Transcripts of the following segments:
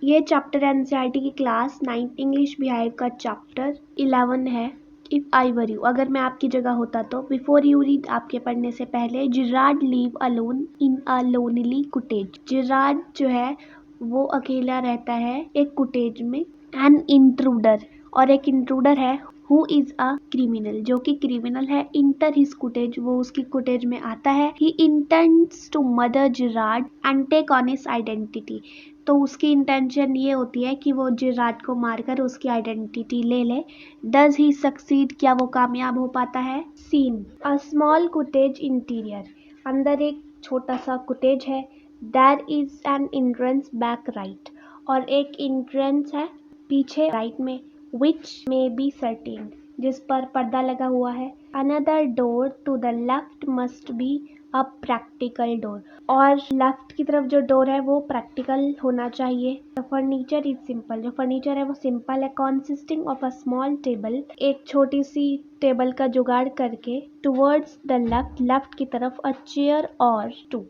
ये chapter NCERT की class 9 English beehive का चैप्टर 11 है। इफ आई वर यू, अगर मैं आपकी जगह होता तो, बिफोर यू रीड, आपके पढ़ने से पहले, Gerard live alone in a lonely cottage. Gerard जो है वो अकेला रहता है एक कुटेज में। एन इंट्रूडर, और एक इंट्रूडर है हु इज अ क्रिमिनल, जो कि क्रिमिनल है। इंटर हिज कुटेज, वो उसकी कुटेज में आता है। He intends to murder Gerard and take on his identity, तो उसकी इंटेंशन ये होती है कि वो जिराड को मारकर उसकी आइडेंटिटी ले ले। डज ही सक्सीड, क्या वो कामयाब हो पाता है। Scene, a small cottage interior, अंदर एक छोटा सा कुटेज है। There is an entrance back right, और एक एंट्रेंस है पीछे राइट में, विच मे बी सर्टेन, जिस पर पर्दा लगा हुआ है। Another door to the left must be a practical door, और लेफ्ट की तरफ जो डोर है वो प्रैक्टिकल होना चाहिए। द फर्नीचर इज सिंपल, जो फर्नीचर है वो सिंपल है। Consisting of a small table, एक छोटी सी टेबल का जुगाड़ करके। टुवर्ड्स द लेफ्ट, लेफ्ट की तरफ, अ चेयर और टू,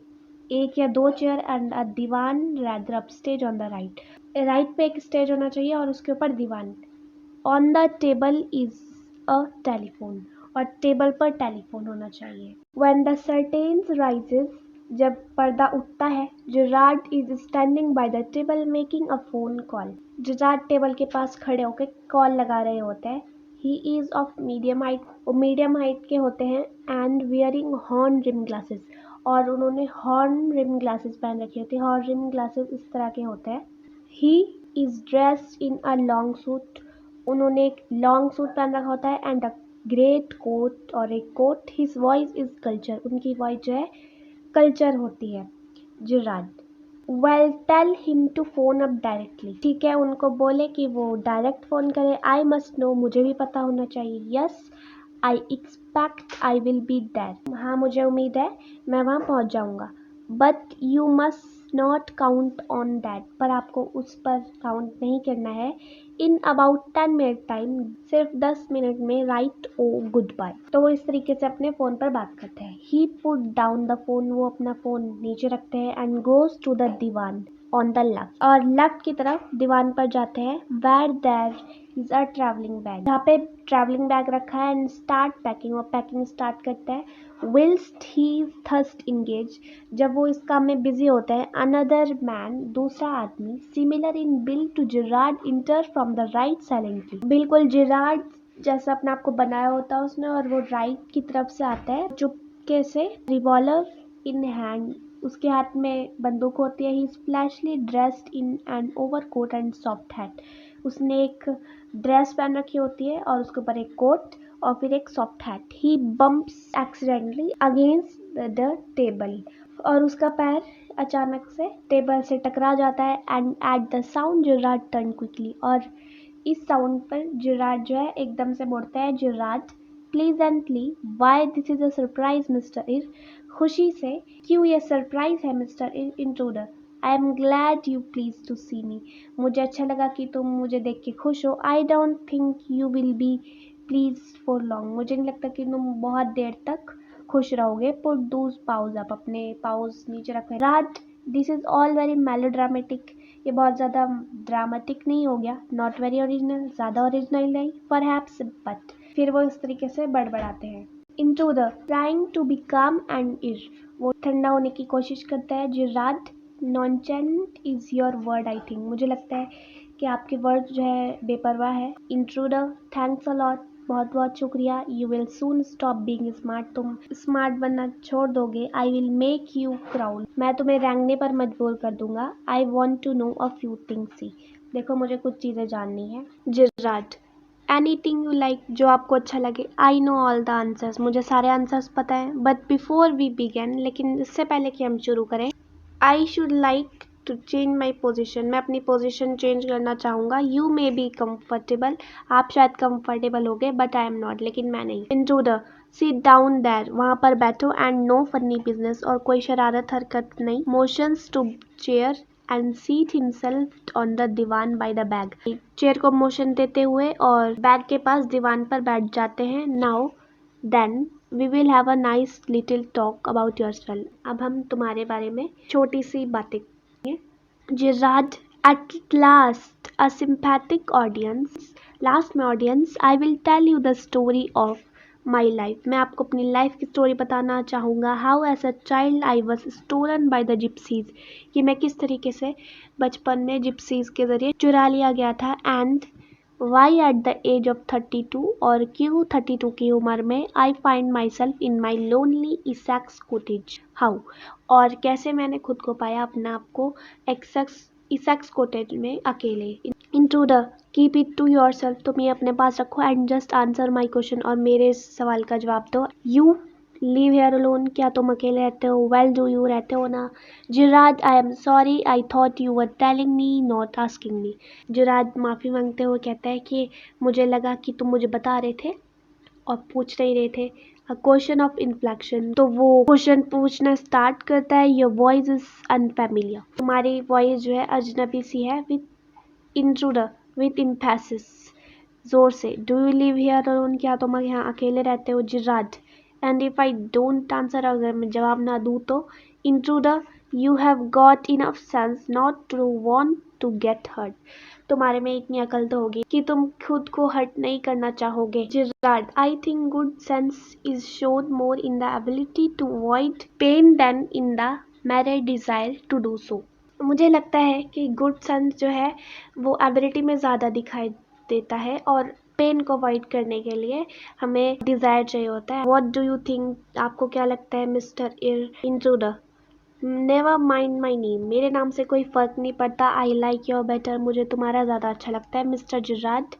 एक या दो chair, and a divan rather upstage on the right, right पे एक स्टेज होना चाहिए और उसके ऊपर दीवान। On the table is a telephone, और टेबल पर टेलीफोन होना चाहिए। When the curtains rises, जब पर्दा उठता है, Gerard is standing by the table making a phone call, Gerard table के पास खड़े होकर कॉल लगा रहे होते हैं। He is of medium height, वो मीडियम हाइट के होते हैं। And wearing horn rim glasses, और उन्होंने हॉर्न रिम ग्लासेस पहन रखे होते हैं। हॉर्न रिम ग्लासेस इस तरह के होते हैं। He is dressed in a long suit, उन्होंने एक लॉन्ग सूट पहन रखा होता है। एंड अ ग्रेट कोट, और एक coat. His voice is culture, उनकी वॉइस जो है कल्चर होती है। Gerard, well tell him to phone up directly, ठीक है उनको बोले कि वो डायरेक्ट फोन करे। आई मस्ट नो, मुझे भी पता होना चाहिए। Yes I expect I will be there, हाँ मुझे उम्मीद है मैं वहाँ पहुँच जाऊँगा। But you must not count on that, पर आपको उस पर काउंट नहीं करना है। इन अबाउट 10 मिनट टाइम, सिर्फ 10 मिनट में, राइट ओ गुड बाय। तो वो इस तरीके से अपने फ़ोन पर बात करते हैं। He put down the phone, वो अपना फ़ोन नीचे रखते हैं। And goes to the divan on the left, और लेफ्ट की तरफ दीवान पर जाते हैं। Where there is a travelling bag, जहाँ पे ट्रैवलिंग बैग रखा है। एंड स्टार्ट पैकिंग, वो पैकिंग स्टार्ट करता है। विल्स्ट ही थर्स्ट इंगेज, जब वो इस काम में बिजी होता है। अनदर मैन, दूसरा आदमी, similar in build to Gerard, enter from the right silently, बिल्कुल जिराड जैसा अपने आप को बनाया होता है उसने, और वो राइट की तरफ से आता है चुपके से। रिवॉल्वर इन हैंड, उसके हाथ में बंदूक होती है। He is fleshly dressed in an overcoat and soft hat, उसने एक ड्रेस पहन रखी होती है और उसके ऊपर एक कोट और फिर एक soft hat. He bumps accidentally against the table, और उसका पैर अचानक से टेबल से टकरा जाता है। And at the sound Gerard turn quickly, और इस साउंड पर जिराड जो है एकदम से मुड़ता है। Gerard pleasantly, why this is a surprise mister uh, खुशी से, क्यों ये सरप्राइज है mister intruder. I am glad you please to see me, मुझे अच्छा लगा कि तुम मुझे देख के खुश हो। I don't think you will be please for long, मुझे नहीं लगता कि तुम बहुत देर तक खुश रहोगे। पुट दूस पाउज अप, अपने पाउज नीचे रखें। Rot, this is all very melodramatic, ये बहुत ज़्यादा ड्रामेटिक नहीं हो गया। नॉट वेरी ओरिजिनल, ज़्यादा ओरिजिनल नहीं। परहैप्स, बट, फिर वो इस तरीके से बड़बड़ाते हैं। Intruder trying to be calm and uh, वो ठंडा होने की कोशिश करता है। Gerard, nonchalant is your word I think, मुझे लगता है कि आपके वर्ड जो है बेपरवाह है। इंट्रूडर, थैंक्स अ लॉट, बहुत बहुत शुक्रिया। You will soon stop being smart, तुम स्मार्ट बनना छोड़ दोगे। I will make you crawl, मैं तुम्हें रेंगने पर मजबूर कर दूंगा। I want to know a few things, see, देखो मुझे कुछ चीज़ें जाननी है। जिराड, एनीथिंग यू लाइक, जो आपको अच्छा लगे। I know all the answers, मुझे सारे आंसर्स पता है। बट बिफोर वी बिगेन, लेकिन इससे पहले कि हम शुरू करें, I should like to change my position, मैं अपनी पोजिशन चेंज करना चाहूँगा। यू मे बी कम्फर्टेबल, आप शायद कम्फर्टेबल हो गए, बट आई एम नॉट, लेकिन मैं नहीं। इंट्रूडर, सिट डाउन देयर, वहाँ पर बैठो। एंड नो फनी बिजनेस, और कोई शरारत हरकत नहीं। Motions to chair and seat himself on the divan by the bag, chair को मोशन देते हुए और बैग के पास दीवान पर बैठ जाते हैं। Now then we will have a nice little talk about yourself, अब हम तुम्हारे बारे में छोटी सी बातें करेंगे। Gerard At last, a sympathetic audience. Last में audience, I will tell you the story of my life. मैं आपको अपनी लाइफ की स्टोरी बताना चाहूँगा. How as a child I was stolen by the gypsies. कि मैं किस तरीके से बचपन में जिप्सीज के ज़रिए चुरा लिया गया था. And why at the age of 32, और क्यों 32 की उम्र में I find myself in my lonely Essex cottage. How, और कैसे मैंने खुद को पाया, अपने आप को इसेक्स कॉटेज में अकेले. Intruder, keep it to yourself. तुम ये अपने पास रखो and just answer my question. और मेरे सवाल का जवाब दो. You live here alone. क्या तुम अकेले रहते हो? वेल डू यू, रहते हो ना? जिराद, I am sorry, I thought you were telling me not asking me. जिराद माफ़ी मांगते हुए कहता है कि मुझे लगा कि तुम मुझे बता रहे थे और पूछ नहीं रहे थे. A question of inflection. तो वो क्वेश्चन पूछना स्टार्ट करता है. Your voice is unfamiliar. तुम्हारी वॉइस जो है अजनबी सी है. विथ इंट्रूडर, विथ इम्फेसिस, जोर से. Do you live here alone. क्या तुम यहाँ अकेले रहते हो? Gerard, and if I don't answer, अगर मैं जवाब ना दूँ तो. Intruder, you have got enough sense not to want to get hurt. तुम्हारे में इतनी अकल तो होगी कि तुम खुद को हर्ट नहीं करना चाहोगे. Gerard, I think good sense is shown more in the ability to avoid pain than in the mere desire to do so. मुझे लगता है कि गुड सेंस जो है वो एबिलिटी में ज़्यादा दिखाई देता है, और पेन को अवॉइड करने के लिए हमें डिज़ायर चाहिए होता है. What do you think. आपको क्या लगता है mister intruder. Never mind my name. मेरे नाम से कोई फ़र्क नहीं पड़ता. I like your better. मुझे तुम्हारा ज़्यादा अच्छा लगता है. Mister Gerard,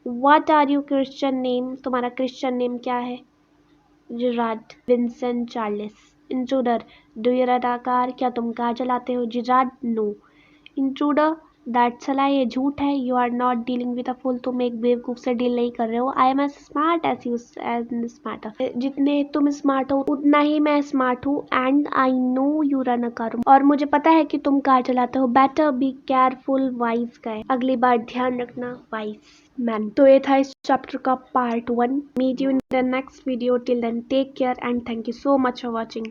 what are you Christian name. तुम्हारा क्रिश्चियन नेम क्या है? Gerard, Vincent Charles. Intruder, do you अदाकार. क्या तुम कार चलाते हो? Gerard, no. Intruder, that's a lie. ये झूठ है. You are not dealing with a fool. तुम एक बेवकूफ़ से डील नहीं कर रहे हो. I am as smart as you as smarter. जितने तुम स्मार्ट हो उतना ही मैं स्मार्ट हूँ. And I know you run a car. और मुझे पता है कि तुम कार चलाते हो. Better be careful. वाइज का है, अगली बार ध्यान रखना. Wise man. तो ये था इस चैप्टर का part 1. Meet you in the next video. Till then take care and thank you so much for watching.